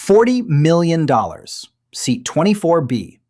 $40 million, seat 24B.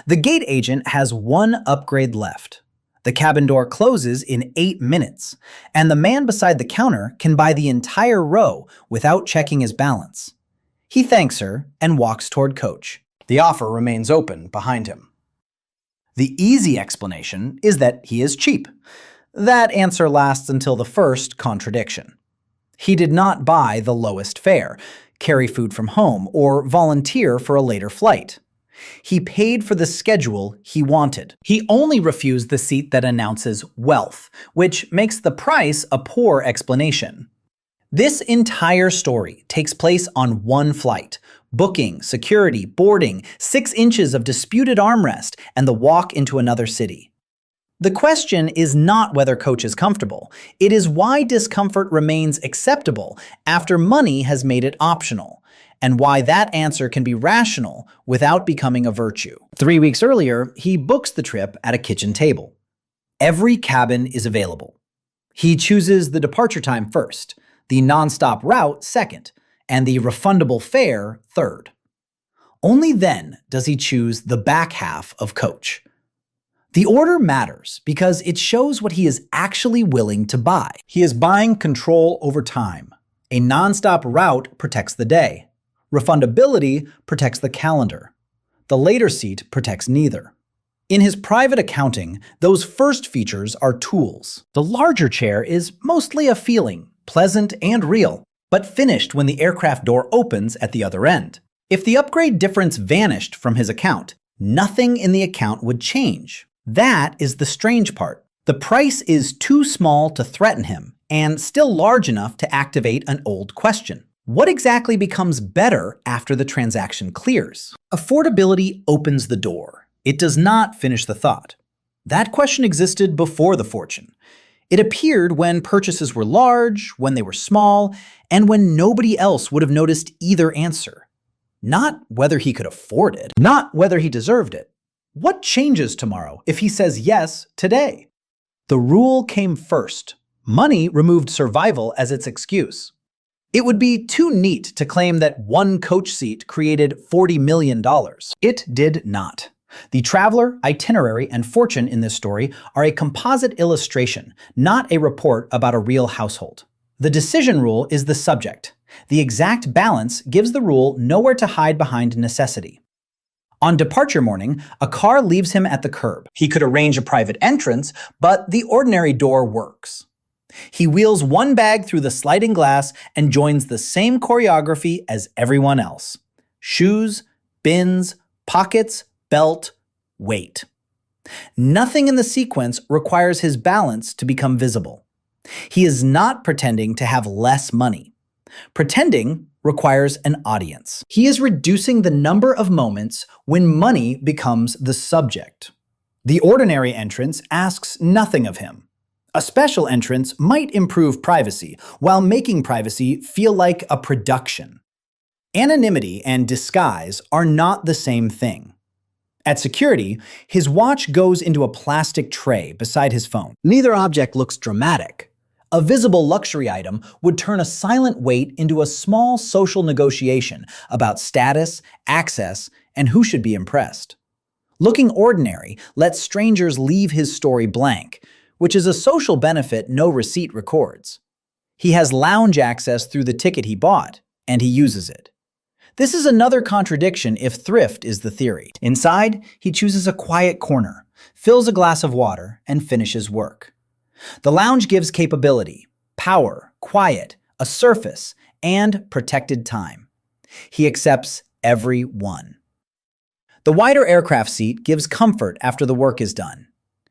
The gate agent has one upgrade left. The cabin door closes in 8 minutes, and the man beside the counter can buy the entire row without checking his balance. He thanks her and walks toward Coach. The offer remains open behind him. The easy explanation is that he is cheap. That answer lasts until the first contradiction. He did not buy the lowest fare, carry food from home, or volunteer for a later flight. He paid for the schedule he wanted. He only refused the seat that announces wealth, which makes the price a poor explanation. This entire story takes place on one flight. Booking, security, boarding, 6 inches of disputed armrest, and the walk into another city. The question is not whether Coach is comfortable. It is why discomfort remains acceptable after money has made it optional, and why that answer can be rational without becoming a virtue. 3 weeks earlier, he books the trip at a kitchen table. Every cabin is available. He chooses the departure time first, the nonstop route second, and the refundable fare third. Only then does he choose the back half of Coach. The order matters because it shows what he is actually willing to buy. He is buying control over time. A nonstop route protects the day. Refundability protects the calendar. The later seat protects neither. In his private accounting, those first features are tools. The larger chair is mostly a feeling, pleasant and real, but finished when the aircraft door opens at the other end. If the upgrade difference vanished from his account, nothing in the account would change. That is the strange part. The price is too small to threaten him, and still large enough to activate an old question. What exactly becomes better after the transaction clears? Affordability opens the door. It does not finish the thought. That question existed before the fortune. It appeared when purchases were large, when they were small, and when nobody else would have noticed either answer. Not whether he could afford it, not whether he deserved it. What changes tomorrow if he says yes today? The rule came first. Money removed survival as its excuse. It would be too neat to claim that one Coach seat created $40 million. It did not. The traveler, itinerary, and fortune in this story are a composite illustration, not a report about a real household. The decision rule is the subject. The exact balance gives the rule nowhere to hide behind necessity. On departure morning, a car leaves him at the curb. He could arrange a private entrance, but the ordinary door works. He wheels one bag through the sliding glass and joins the same choreography as everyone else. Shoes, bins, pockets, belt, weight. Nothing in the sequence requires his balance to become visible. He is not pretending to have less money. Pretending requires an audience. He is reducing the number of moments when money becomes the subject. The ordinary entrance asks nothing of him. A special entrance might improve privacy, while making privacy feel like a production. Anonymity and disguise are not the same thing. At security, his watch goes into a plastic tray beside his phone. Neither object looks dramatic. A visible luxury item would turn a silent wait into a small social negotiation about status, access, and who should be impressed. Looking ordinary lets strangers leave his story blank, which is a social benefit no receipt records. He has lounge access through the ticket he bought, and he uses it. This is another contradiction if thrift is the theory. Inside, he chooses a quiet corner, fills a glass of water, and finishes work. The lounge gives capability, power, quiet, a surface, and protected time. He accepts every one. The wider aircraft seat gives comfort after the work is done.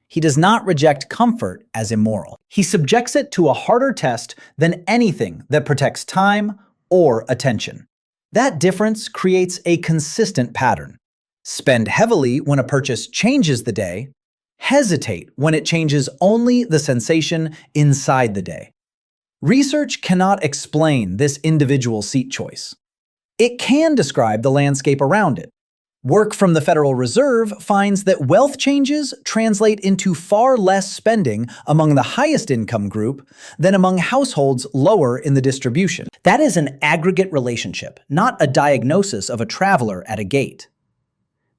He does not reject comfort as immoral. He subjects it to a harder test than anything that protects time or attention. That difference creates a consistent pattern. Spend heavily when a purchase changes the day. Hesitate when it changes only the sensation inside the day. Research cannot explain this individual seat choice. It can describe the landscape around it. Work from the Federal Reserve finds that wealth changes translate into far less spending among the highest income group than among households lower in the distribution. That is an aggregate relationship, not a diagnosis of a traveler at a gate.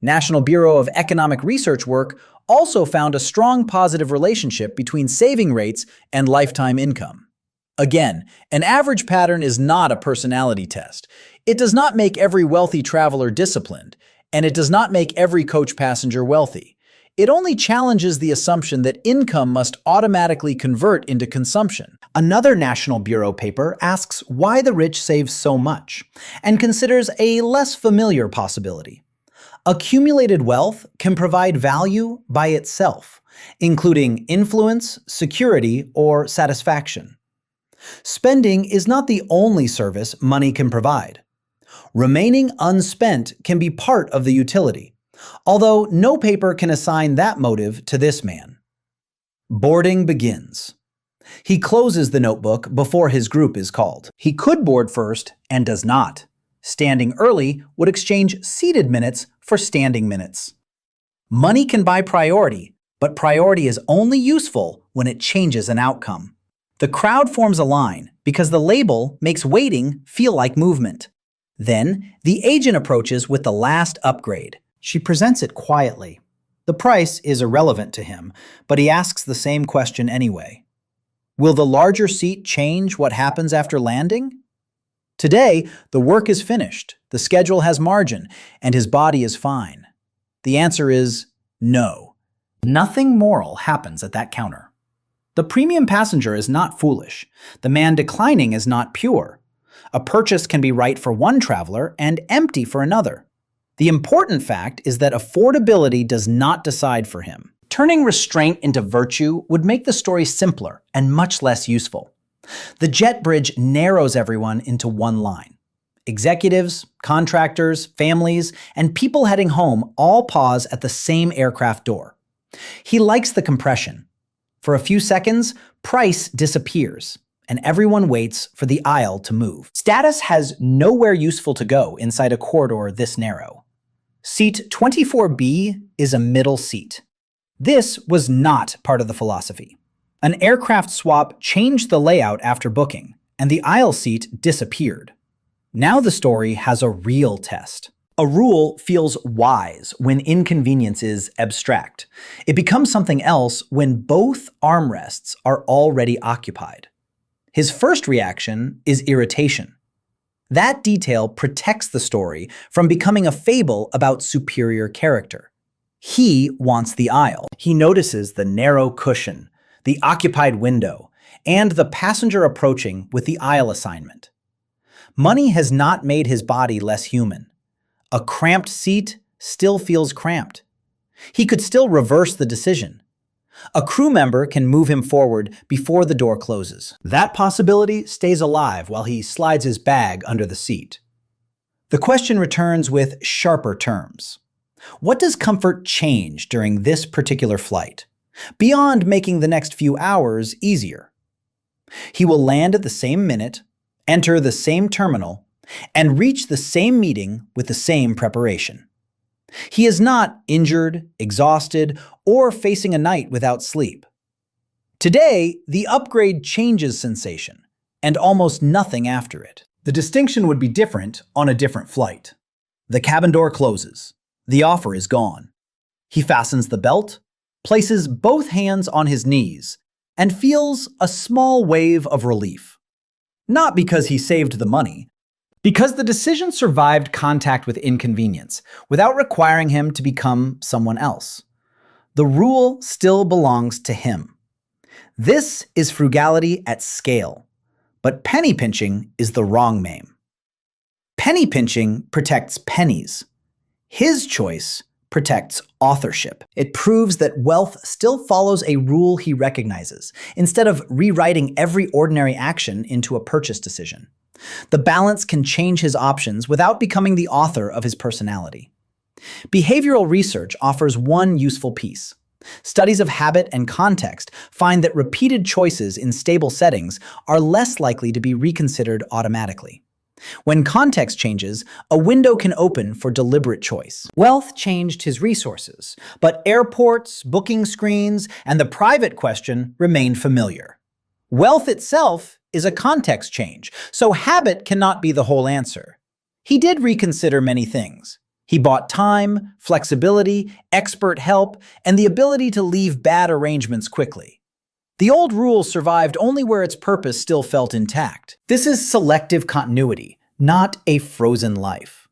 National Bureau of Economic Research work also found a strong positive relationship between saving rates and lifetime income. Again, an average pattern is not a personality test. It does not make every wealthy traveler disciplined, and it does not make every coach passenger wealthy. It only challenges the assumption that income must automatically convert into consumption. Another National Bureau paper asks why the rich save so much, and considers a less familiar possibility. Accumulated wealth can provide value by itself, including influence, security, or satisfaction. Spending is not the only service money can provide. Remaining unspent can be part of the utility, although no paper can assign that motive to this man. Boarding begins. He closes the notebook before his group is called. He could board first and does not. Standing early would exchange seated minutes for standing minutes. Money can buy priority, but priority is only useful when it changes an outcome. The crowd forms a line because the label makes waiting feel like movement. Then, the agent approaches with the last upgrade. She presents it quietly. The price is irrelevant to him, but he asks the same question anyway. Will the larger seat change what happens after landing? Today, the work is finished, the schedule has margin, and his body is fine. The answer is no. Nothing moral happens at that counter. The premium passenger is not foolish. The man declining is not pure. A purchase can be right for one traveler and empty for another. The important fact is that affordability does not decide for him. Turning restraint into virtue would make the story simpler and much less useful. The jet bridge narrows everyone into one line. Executives, contractors, families, and people heading home all pause at the same aircraft door. He likes the compression. For a few seconds, price disappears, and everyone waits for the aisle to move. Status has nowhere useful to go inside a corridor this narrow. Seat 24B is a middle seat. This was not part of the philosophy. An aircraft swap changed the layout after booking, and the aisle seat disappeared. Now the story has a real test. A rule feels wise when inconvenience is abstract. It becomes something else when both armrests are already occupied. His first reaction is irritation. That detail protects the story from becoming a fable about superior character. He wants the aisle. He notices the narrow cushion, the occupied window, and the passenger approaching with the aisle assignment. Money has not made his body less human. A cramped seat still feels cramped. He could still reverse the decision. A crew member can move him forward before the door closes. That possibility stays alive while he slides his bag under the seat. The question returns with sharper terms. What does comfort change during this particular flight, beyond making the next few hours easier? He will land at the same minute, enter the same terminal, and reach the same meeting with the same preparation. He is not injured, exhausted, or facing a night without sleep. Today, the upgrade changes sensation, and almost nothing after it. The distinction would be different on a different flight. The cabin door closes. The offer is gone. He fastens the belt, places both hands on his knees, and feels a small wave of relief. Not because he saved the money, because the decision survived contact with inconvenience without requiring him to become someone else. The rule still belongs to him. This is frugality at scale, but penny pinching is the wrong name. Penny pinching protects pennies. His choice protects authorship. It proves that wealth still follows a rule he recognizes, instead of rewriting every ordinary action into a purchase decision. The balance can change his options without becoming the author of his personality. Behavioral research offers one useful piece. Studies of habit and context find that repeated choices in stable settings are less likely to be reconsidered automatically. When context changes, a window can open for deliberate choice. Wealth changed his resources, but airports, booking screens, and the private question remained familiar. Wealth itself is a context change, so habit cannot be the whole answer. He did reconsider many things. He bought time, flexibility, expert help, and the ability to leave bad arrangements quickly. The old rule survived only where its purpose still felt intact. This is selective continuity, not a frozen life.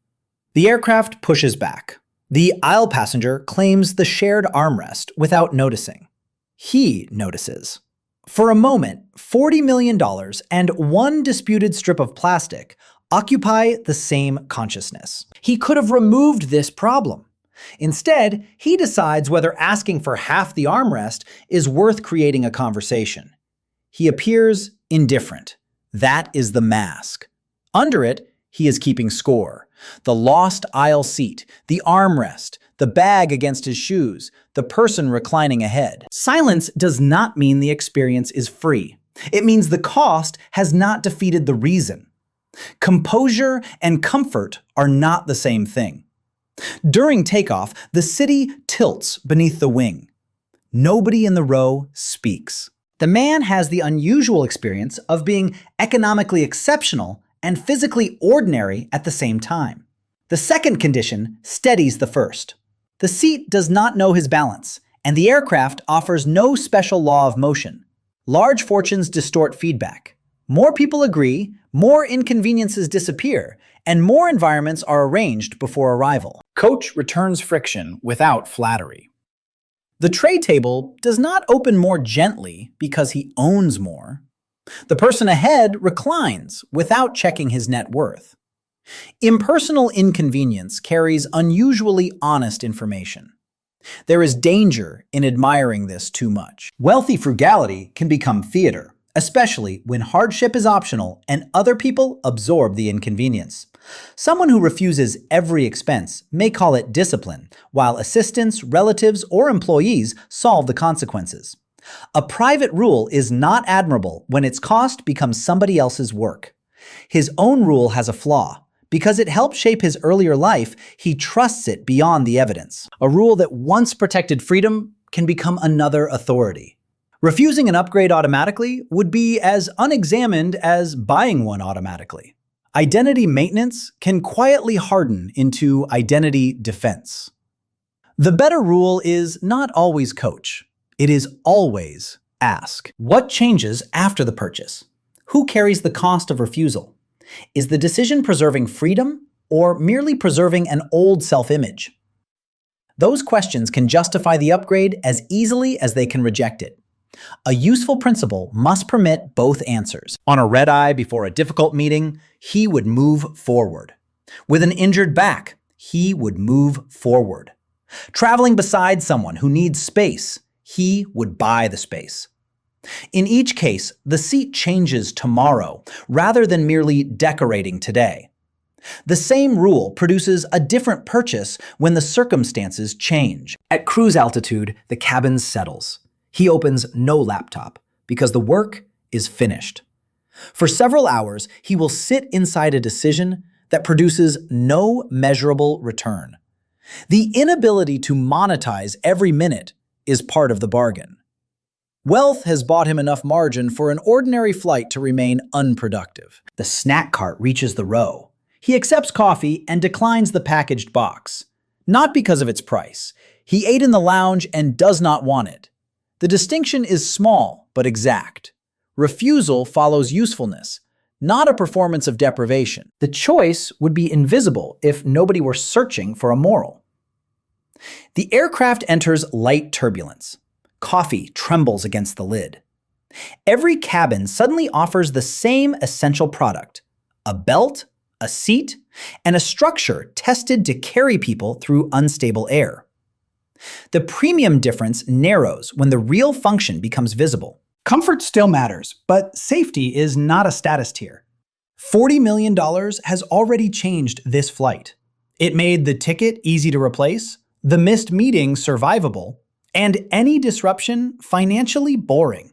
The aircraft pushes back. The aisle passenger claims the shared armrest without noticing. He notices. For a moment, $40 million and one disputed strip of plastic occupy the same consciousness. He could have removed this problem. Instead, he decides whether asking for half the armrest is worth creating a conversation. He appears indifferent. That is the mask. Under it, he is keeping score. The lost aisle seat, the armrest, the bag against his shoes, the person reclining ahead. Silence does not mean the experience is free. It means the cost has not defeated the reason. Composure and comfort are not the same thing. During takeoff, the city tilts beneath the wing. Nobody in the row speaks. The man has the unusual experience of being economically exceptional and physically ordinary at the same time. The second condition steadies the first. The seat does not know his balance, and the aircraft offers no special law of motion. Large fortunes distort feedback. More people agree, more inconveniences disappear, and more environments are arranged before arrival. Coach returns friction without flattery. The tray table does not open more gently because he owns more. The person ahead reclines without checking his net worth. Impersonal inconvenience carries unusually honest information. There is danger in admiring this too much. Wealthy frugality can become theater, especially when hardship is optional and other people absorb the inconvenience. Someone who refuses every expense may call it discipline, while assistants, relatives, or employees solve the consequences. A private rule is not admirable when its cost becomes somebody else's work. His own rule has a flaw. Because it helped shape his earlier life, he trusts it beyond the evidence. A rule that once protected freedom can become another authority. Refusing an upgrade automatically would be as unexamined as buying one automatically. Identity maintenance can quietly harden into identity defense. The better rule is not always coach. It is always ask. What changes after the purchase? Who carries the cost of refusal? Is the decision preserving freedom or merely preserving an old self-image? Those questions can justify the upgrade as easily as they can reject it. A useful principle must permit both answers. On a red eye before a difficult meeting, he would move forward. With an injured back, he would move forward. Traveling beside someone who needs space, he would buy the space. In each case, the seat changes tomorrow rather than merely decorating today. The same rule produces a different purchase when the circumstances change. At cruise altitude, the cabin settles. He opens no laptop because the work is finished. For several hours, he will sit inside a decision that produces no measurable return. The inability to monetize every minute is part of the bargain. Wealth has bought him enough margin for an ordinary flight to remain unproductive. The snack cart reaches the row. He accepts coffee and declines the packaged box. Not because of its price. He ate in the lounge and does not want it. The distinction is small but exact. Refusal follows usefulness, not a performance of deprivation. The choice would be invisible if nobody were searching for a moral. The aircraft enters light turbulence. Coffee trembles against the lid. Every cabin suddenly offers the same essential product: a belt, a seat, and a structure tested to carry people through unstable air. The premium difference narrows when the real function becomes visible. Comfort still matters, but safety is not a status tier. $40 million has already changed this flight. It made the ticket easy to replace, the missed meeting survivable, and any disruption financially boring.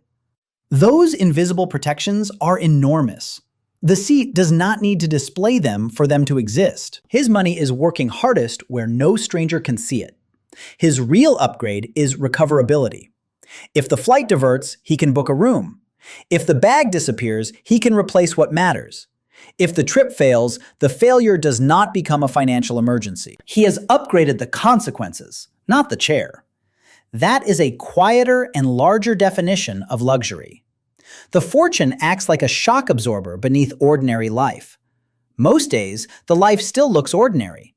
Those invisible protections are enormous. The seat does not need to display them for them to exist. His money is working hardest where no stranger can see it. His real upgrade is recoverability. If the flight diverts, he can book a room. If the bag disappears, he can replace what matters. If the trip fails, the failure does not become a financial emergency. He has upgraded the consequences, not the chair. That is a quieter and larger definition of luxury. The fortune acts like a shock absorber beneath ordinary life. Most days, the life still looks ordinary.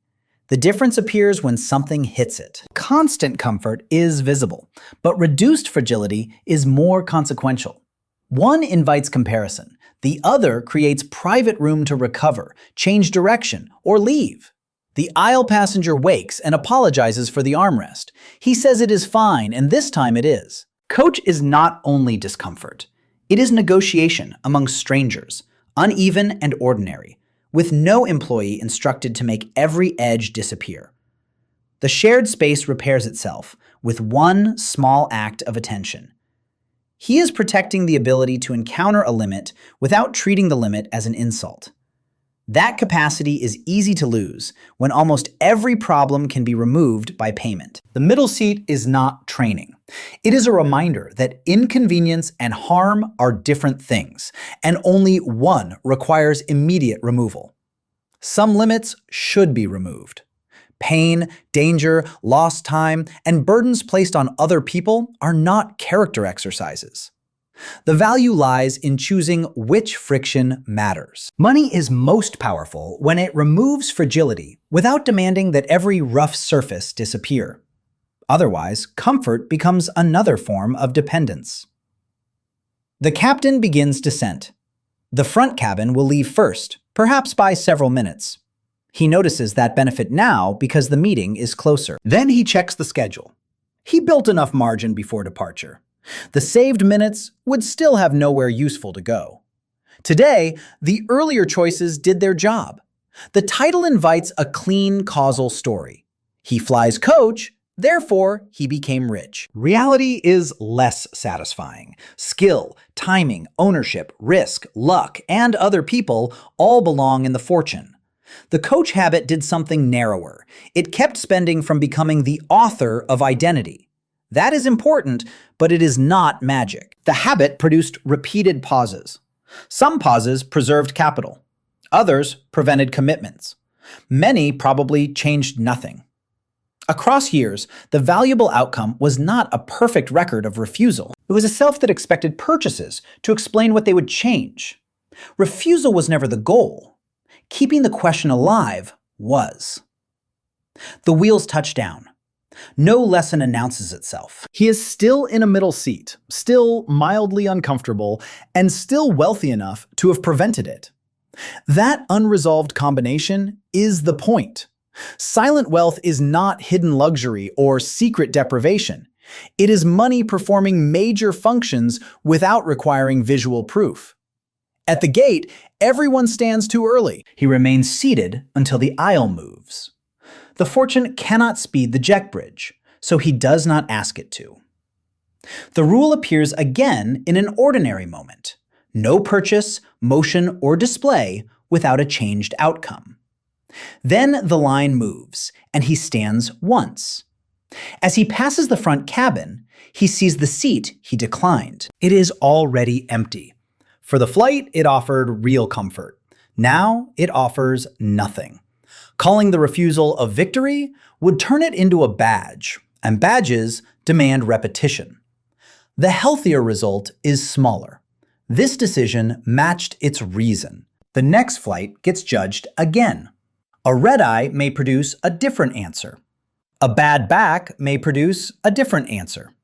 The difference appears when something hits it. Constant comfort is visible, but reduced fragility is more consequential. One invites comparison. The other creates private room to recover, change direction, or leave. The aisle passenger wakes and apologizes for the armrest. He says it is fine, and this time it is. Coach is not only discomfort. It is negotiation among strangers, uneven and ordinary, with no employee instructed to make every edge disappear. The shared space repairs itself with one small act of attention. He is protecting the ability to encounter a limit without treating the limit as an insult. That capacity is easy to lose when almost every problem can be removed by payment. The middle seat is not training. It is a reminder that inconvenience and harm are different things, and only one requires immediate removal. Some limits should be removed. Pain, danger, lost time, and burdens placed on other people are not character exercises. The value lies in choosing which friction matters. Money is most powerful when it removes fragility without demanding that every rough surface disappear. Otherwise, comfort becomes another form of dependence. The captain begins descent. The front cabin will leave first, perhaps by several minutes. He notices that benefit now because the meeting is closer. Then he checks the schedule. He built enough margin before departure. The saved minutes would still have nowhere useful to go. Today, the earlier choices did their job. The title invites a clean causal story. He flies coach, therefore he became rich. Reality is less satisfying. Skill, timing, ownership, risk, luck, and other people all belong in the fortune. The coach habit did something narrower. It kept spending from becoming the author of identity. That is important, but it is not magic. The habit produced repeated pauses. Some pauses preserved capital. Others prevented commitments. Many probably changed nothing. Across years, the valuable outcome was not a perfect record of refusal. It was a self that expected purchases to explain what they would change. Refusal was never the goal. Keeping the question alive was. The wheels touch down. No lesson announces itself. He is still in a middle seat, still mildly uncomfortable, and still wealthy enough to have prevented it. That unresolved combination is the point. Silent wealth is not hidden luxury or secret deprivation. It is money performing major functions without requiring visual proof. At the gate, everyone stands too early. He remains seated until the aisle moves. The fortune cannot speed the Jack bridge, so he does not ask it to. The rule appears again in an ordinary moment. No purchase, motion, or display without a changed outcome. Then the line moves, and he stands once. As he passes the front cabin, he sees the seat he declined. It is already empty. For the flight, it offered real comfort. Now it offers nothing. Calling the refusal a victory would turn it into a badge, and badges demand repetition. The healthier result is smaller. This decision matched its reason. The next flight gets judged again. A red eye may produce a different answer. A bad back may produce a different answer.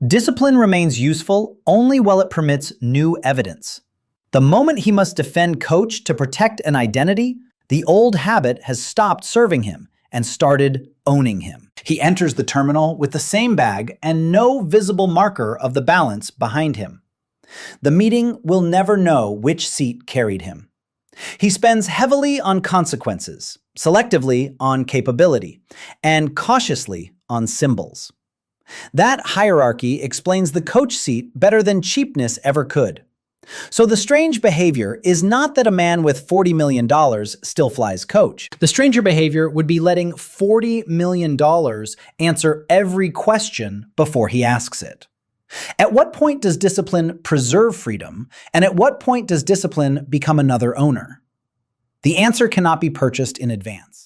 Discipline remains useful only while it permits new evidence. The moment he must defend coach to protect an identity, the old habit has stopped serving him and started owning him. He enters the terminal with the same bag and no visible marker of the balance behind him. The meeting will never know which seat carried him. He spends heavily on consequences, selectively on capability, and cautiously on symbols. That hierarchy explains the coach seat better than cheapness ever could. So the strange behavior is not that a man with $40 million still flies coach. The stranger behavior would be letting $40 million answer every question before he asks it. At what point does discipline preserve freedom, and at what point does discipline become another owner? The answer cannot be purchased in advance.